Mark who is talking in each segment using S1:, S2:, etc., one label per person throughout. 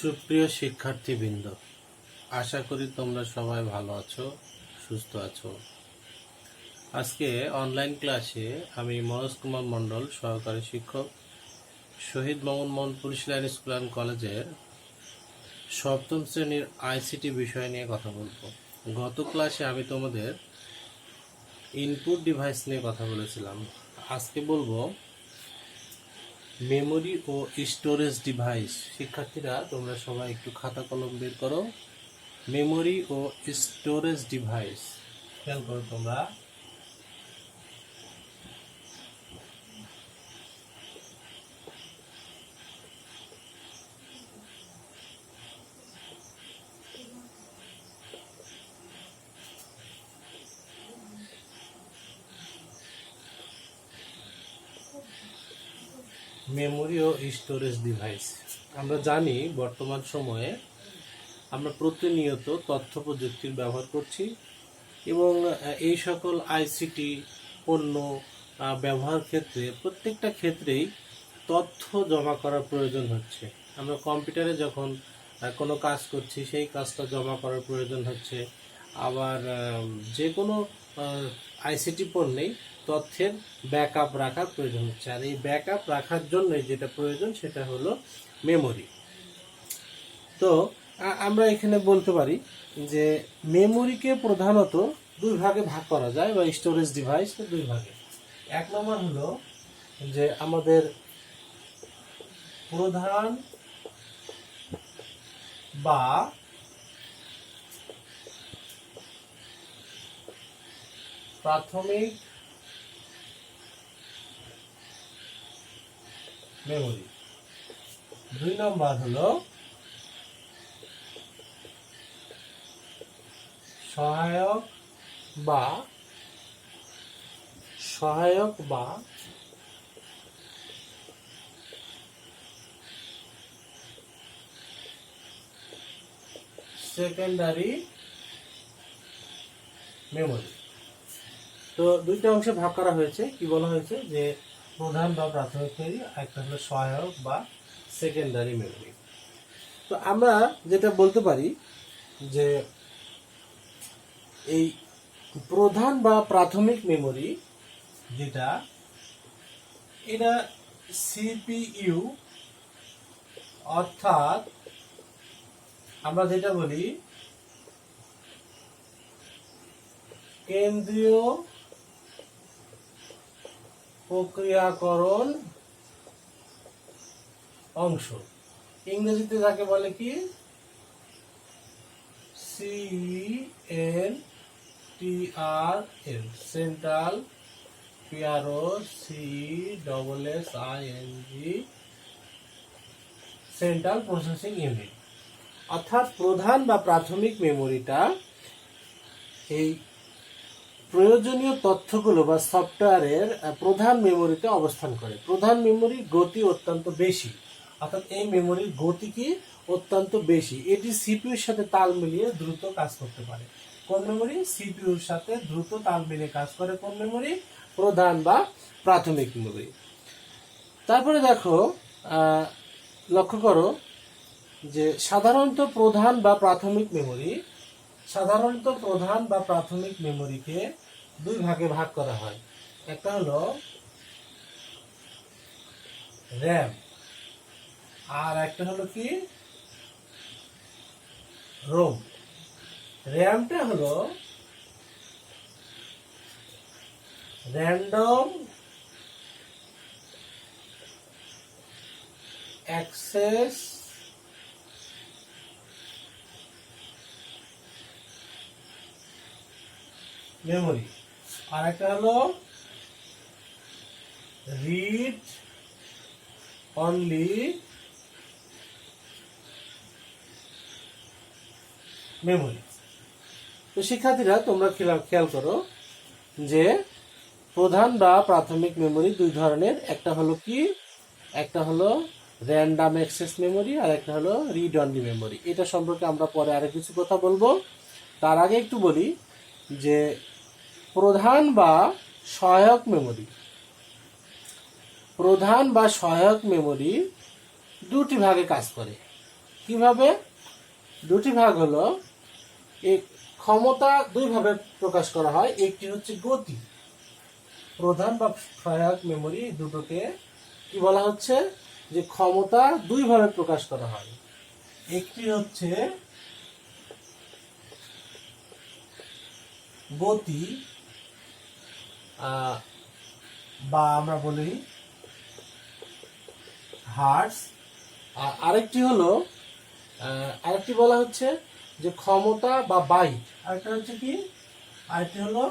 S1: সুপ্রিয় শিক্ষার্থীবৃন্দ, আশা করি তোমরা সবাই ভালো আছো, সুস্থ আছো। আজকে অনলাইন ক্লাসে আমি মনোজ কুমার মণ্ডল, সহকারী শিক্ষক, শহীদ মোহাম্মদ মোহাম্মদপুর ইসলাম স্কুল অ্যান্ড কলেজের সপ্তম শ্রেণীর আইসিটি বিষয় নিয়ে কথা বলবো। গত ক্লাসে আমি তোমাদের ইনপুট ডিভাইস নিয়ে কথা বলেছিলাম। আজকে বলবো মেমোরি ও স্টোরেজ ডিভাইস। শিক্ষার্থীরা তোমরা সবাই একটু খাতা কলম বের করো। মেমোরি ও স্টোরেজ ডিভাইস খেয়াল করো তোমরা। মেমোরি ও স্টোরেজ ডিভাইস, আমরা জানি বর্তমান সময়ে আমরা প্রতিনিয়ত তথ্য প্রযুক্তির ব্যবহার করছি এবং এই সকল আইসিটি পণ্য ব্যবহার ক্ষেত্রে প্রত্যেকটা ক্ষেত্রেই তথ্য জমা করার প্রয়োজন হচ্ছে। আমরা কম্পিউটারে যখন কোনো কাজ করছি সেই কাজটা জমা করার প্রয়োজন হচ্ছে। আবার যে কোনো আইসিটি পণ্যেই তথ্যের ব্যাকআপ রাখার প্রয়োজন হচ্ছে, আর এই ব্যাকআপ রাখার জন্য যেটা প্রয়োজন সেটা হলো মেমোরি। তো আমরা এখানে বলতে পারি যে মেমোরিকে প্রধানত দুই ভাগে ভাগ করা যায়, বা স্টোরেজ ডিভাইসকে দুই ভাগে। এক নম্বর হলো যে আমাদের প্রধান বা প্রাথমিক মেমোরি, দুই নম্বর হলো সহায়ক বা সেকেন্ডারি মেমোরি। তো দুইটা অংশে ভাগ করা হয়েছে। কি বলা হয়েছে যে প্রধান বা প্রাথমিক মেমোরি, একটা হলো সহায়ক বা সেকেন্ডারি মেমোরি। তো আমরা যেটা বলতে পারি যে এই প্রধান বা প্রাথমিক মেমোরি যেটা, এটা সিপিইউ, অর্থাৎ আমরা যেটা বলি কেন্দ্রীয় প্রক্রিয়াকরণ অংশ, ইংরেজিতে যাকে বলে কি CNTRL, central PROCESSING, central processing unit. অর্থাৎ প্রধান বা প্রাথমিক মেমোরিটা এই প্রয়োজনীয় তথ্যগুলো বা সফটওয়্যারের প্রধান মেমোরিতে অবস্থান করে। প্রধান মেমোরির গতি অত্যন্ত বেশি, অর্থাৎ এই মেমোরির গতি কি অত্যন্ত বেশি। এটি সিপিইউর সাথে তাল মিলিয়ে দ্রুত কাজ করতে পারে। কোন মেমোরি? সিপিইউর সাথে দ্রুত তাল মিলিয়ে কাজ করে কোন মেমোরি? প্রধান বা প্রাথমিক মেমোরি। তারপরে দেখো, লক্ষ্য করো যে সাধারণত প্রধান বা প্রাথমিক মেমোরিকে দুই ভাগে ভাগ করা হয়। একটা হলো র্যাম, আর একটা হলো কি রোম। র্যামটা হলো র্যান্ডম অ্যাক্সেস মেমোরি, আর একটা হলো রিড অনলি মেমোরি। তো শিক্ষার্থীরা তোমরা খেয়াল করো যে প্রধান বা প্রাথমিক মেমোরি দুই ধরনের। একটা হলো কি, একটা হলো র্যান্ডম অ্যাক্সেস মেমোরি, আর একটা হলো রিড অনলি মেমোরি। এটা সম্পর্কে আমরা পরে আরো কিছু কথা বলবো। তার আগে একটু বলি যে প্রধান বা সহায়ক মেমোরি দুটি ভাগে কাজ করে। কিভাবে? দুটি ভাগ হলো, এই ক্ষমতা দুই ভাবে প্রকাশ করা হয়। একটি হচ্ছে গতি, প্রধান বা সহায়ক মেমোরি, দুটোকে কি বলা হচ্ছে? যে ক্ষমতা দুই ভাবে প্রকাশ করা হয়। একটি হচ্ছে গতি বা আমরা বলি হার্টস, আর আরেকটি বলা হচ্ছে যে ক্ষমতা বা বাইট। আরেকটা হচ্ছে কি? আরেকটি হলো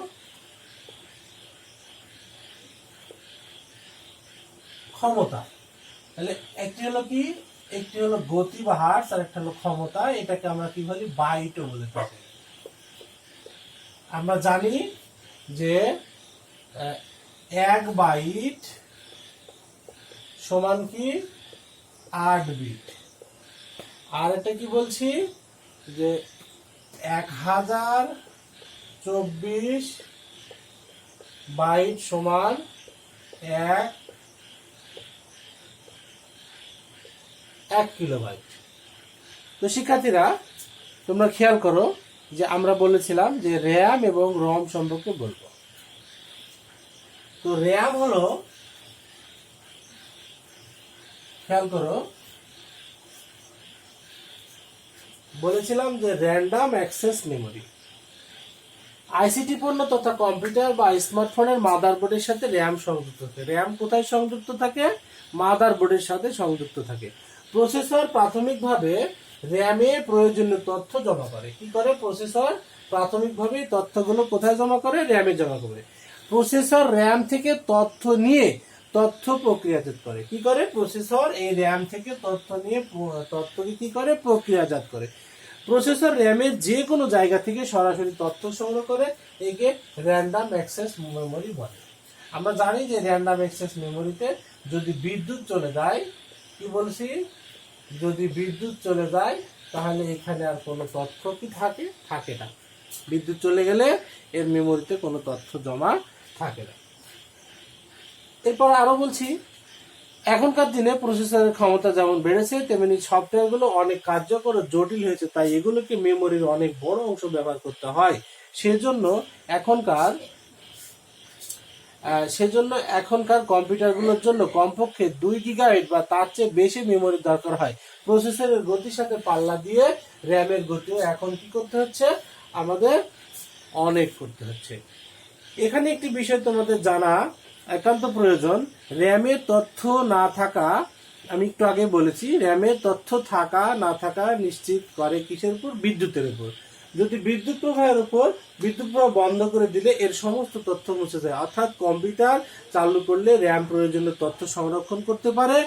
S1: ক্ষমতা। তাহলে একটি হলো কি? একটি হলো গতি বা হার্টস, আর একটা হলো ক্ষমতা। এটাকে আমরা কি বলি? বাইটও বলে থাকি। আমরা জানি যে 1 বাইট সমান কি? 8 বিট। আর এটা কি বলছি? যে 1024 বাইট সমান 1 কিলোবাইট। তো শিক্ষার্থীরা, তোমরা খেয়াল করো যে আমরা বলেছিলাম যে র্যাম এবং রম সম্পর্কে বলবো। তো র্যাম হলো, খেয়াল করো, বলেছিলাম যে র্যান্ডম অ্যাক্সেস মেমোরি। আইসিটি পণ্য তথা কম্পিউটার বা স্মার্টফোনের মাদারবোর্ডের সাথে র্যাম সংযুক্ত থাকে। র্যাম কোথায় সংযুক্ত থাকে? মাদারবোর্ডের সাথে সংযুক্ত থাকে। প্রসেসর প্রাথমিকভাবে র্যামে প্রয়োজনীয় তথ্য জমা করে। কি করে? প্রসেসর প্রাথমিকভাবে তথ্যগুলো কোথায় জমা করে? র্যামে জমা করে। প্রসেসর র্যাম থেকে তথ্য নিয়ে তথ্য প্রক্রিয়াজাত করে। কি করে? প্রসেসর এই র্যাম থেকে তথ্য নিয়ে তথ্যকে কি করে? প্রক্রিয়াজাত করে। প্রসেসর র্যামের যে কোনো জায়গা থেকে সরাসরি তথ্য সংগ্রহ করে, একে র্যান্ডম অ্যাক্সেস মেমোরি বলে। আমরা জানি যে র্যান্ডম অ্যাক্সেস মেমোরিতে যদি বিদ্যুৎ চলে যায়, কি বলছি? যদি বিদ্যুৎ চলে যায় তাহলে এখানে আর কোনো তথ্য কি থাকে? থাকে না। বিদ্যুৎ চলে গেলে এর মেমোরিতে কোনো তথ্য জমা থাকে না। এরপর আরো বলছি, এখনকার দিনে প্রসেসরের ক্ষমতা যেমন বেড়েছে, তেমনি সফটওয়্যারগুলো অনেক কার্যকর ও জটিল হয়েছে। তাই এগুলোকে মেমোরির অনেক বড় অংশ ব্যবহার করতে হয়। সেজন্য এখনকার কম্পিউটারগুলোর জন্য কমপক্ষে 2 গিগাবাইট বা তার চেয়ে বেশি মেমোরির দরকার হয়। প্রসেসরের গতির সাথে পাল্লা দিয়ে র্যামের গতিও এখন কি করতে হচ্ছে? আমাদের অনেক করতে হচ্ছে। এখানে একটি বিষয় তোমাদের জানা একান্ত প্রয়োজন। র্যামের তথ্য না থাকা, আমি একটু আগে বলেছি, র্যামের তথ্য থাকা না থাকা নিশ্চিত করে কিসের উপর? বিদ্যুতের উপর। যদি বিদ্যুৎ প্রবাহের উপর বিদ্যুৎ প্রবাহ বন্ধ করে দিলে এর সমস্ত তথ্য মুছে যায়। অর্থাৎ কম্পিউটার চালু করলে র্যাম প্রয়োজনীয় তথ্য সংরক্ষণ করতে পারে,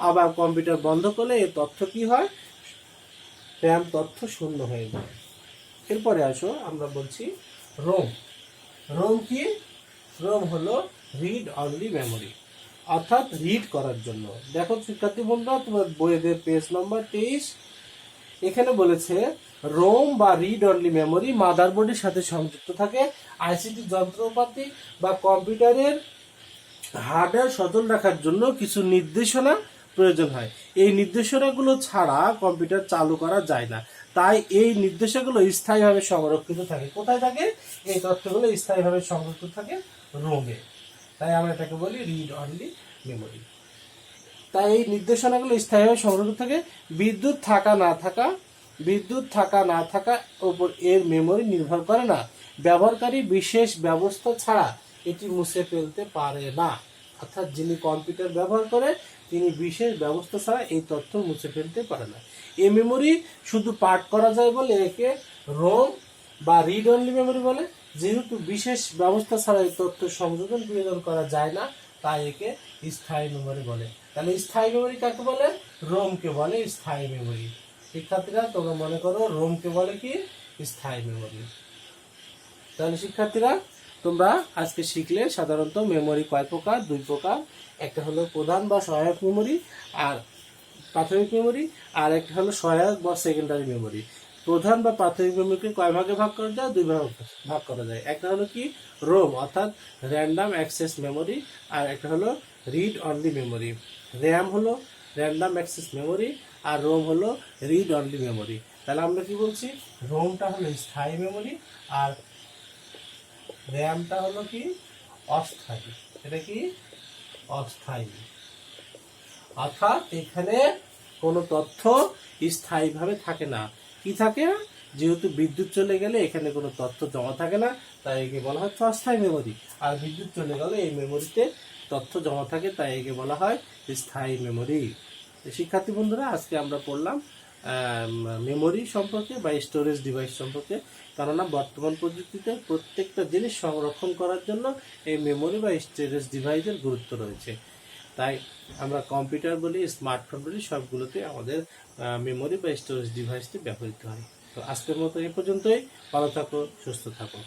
S1: আবার কম্পিউটার বন্ধ করলে এর তথ্য কি হয়? র্যাম তথ্য শূন্য হয়ে যায়। এরপরে আসো, আমরা বলছি রোম। রোম কি? রোম হলো রিড অনলি মেমোরি, অর্থাৎ রিড করার জন্য। দেখো শিক্ষার্থী বন্ধুরা, তোমার বইয়ের পেজ নম্বর 23, এখানে বলেছে রোম বা রিড অনলি মেমোরি মাদারবোর্ডের সাথে সংযুক্ত থাকে। আইসিটি যন্ত্রপাতি বা কম্পিউটারের হার্ডওয়্যার সচল রাখার জন্য কিছু নির্দেশনা প্রয়োজন হয়। এই নির্দেশনাগুলো ছাড়া কম্পিউটার চালু করা যায় না। তাই এই নির্দেশাগুলো স্থায়ীভাবে সংরক্ষিত থাকে। কোথায় থাকে? এই তথ্যগুলো স্থায়ীভাবে সংরক্ষিত থাকে রোমে। তাই আমরা এটাকে বলি রিড অনলি মেমোরি। তাই এই নির্দেশনাগুলো স্থায়ীভাবে সংরক্ষিত থাকে। বিদ্যুৎ থাকা না থাকা উপর এর মেমোরি নির্ভর করে না। ব্যবহারকারী বিশেষ ব্যবস্থা ছাড়া এটি মুছে ফেলতে পারে না। অর্থাৎ যিনি কম্পিউটার ব্যবহার করে তিনি বিশেষ ব্যবস্থা ছাড়া এই তথ্য মুছে ফেলতে পারে না। এই মেমোরি শুধু পাঠ করা যায় বলে একে রোম বা রিড অনলি মেমোরি বলে। যেহেতু বিশেষ ব্যবস্থা ছাড়া এই তথ্য সংযোজন বিনোদন করা যায় না, তাই একে স্থায়ী মেমোরি বলে। তাহলে স্থায়ী মেমোরি কাকে বলে? রোমকে বলে স্থায়ী মেমোরি। শিক্ষার্থীরা, তোমরা মনে করো রোমকে বলে কি? স্থায়ী মেমোরি। তাহলে শিক্ষার্থীরা, তোমরা আজকে শিখলে সাধারণত মেমোরি কয় প্রকার? 2 প্রকার। একটা হলো প্রধান বা সহায়ক মেমোরি আর প্রাথমিক মেমোরি, আর একটা হলো সহায়ক বা সেকেন্ডারি মেমোরি। প্রধান বা প্রাথমিক মেমোরিকে কয় ভাগে ভাগ করা যায়? 2 ভাগে ভাগ করা যায়। একটা হলো কি? রোম, অর্থাৎ র্যান্ডম অ্যাক্সেস মেমোরি, আর একটা হলো রিড অনলি মেমোরি। র্যাম হলো র্যান্ডম অ্যাক্সেস মেমোরি, আর রোম হলো রিড অনলি মেমোরি। তাহলে আমরা কি বলছি, রোমটা হলো স্থায়ী মেমোরি আর র্যামটা হলো কি অস্থায়ী। এটা কি অস্থায়ী, অর্থাৎ এখানে কোনো তথ্য স্থায়ীভাবে থাকে না। কি থাকে না, যেহেতু বিদ্যুৎ চলে গেলে এখানে কোনো তথ্য জমা থাকে না, তাই একে বলা হচ্ছে অস্থায়ী মেমোরি। আর বিদ্যুৎ চলে গেলে এই মেমোরিতে তথ্য জমা থাকে, তাই একে বলা হয় স্থায়ী মেমোরি। শিক্ষার্থী বন্ধুরা, আজকে আমরা পড়লাম মেমোরি সম্পর্কে বা স্টোরেজ ডিভাইস সম্পর্কে। কেননা বর্তমান প্রযুক্তিতে প্রত্যেকটা জিনিস সংরক্ষণ করার জন্য এই মেমোরি বা স্টোরেজ ডিভাইসের গুরুত্ব রয়েছে। তাই আমরা কম্পিউটার বলি, স্মার্টফোন বলি, সবগুলোতে আমাদের মেমোরি বা স্টোরেজ ডিভাইসটি ব্যবহৃত হয়। তো আজকের মতো এ পর্যন্তই। ভালো থাকো, সুস্থ থাকো।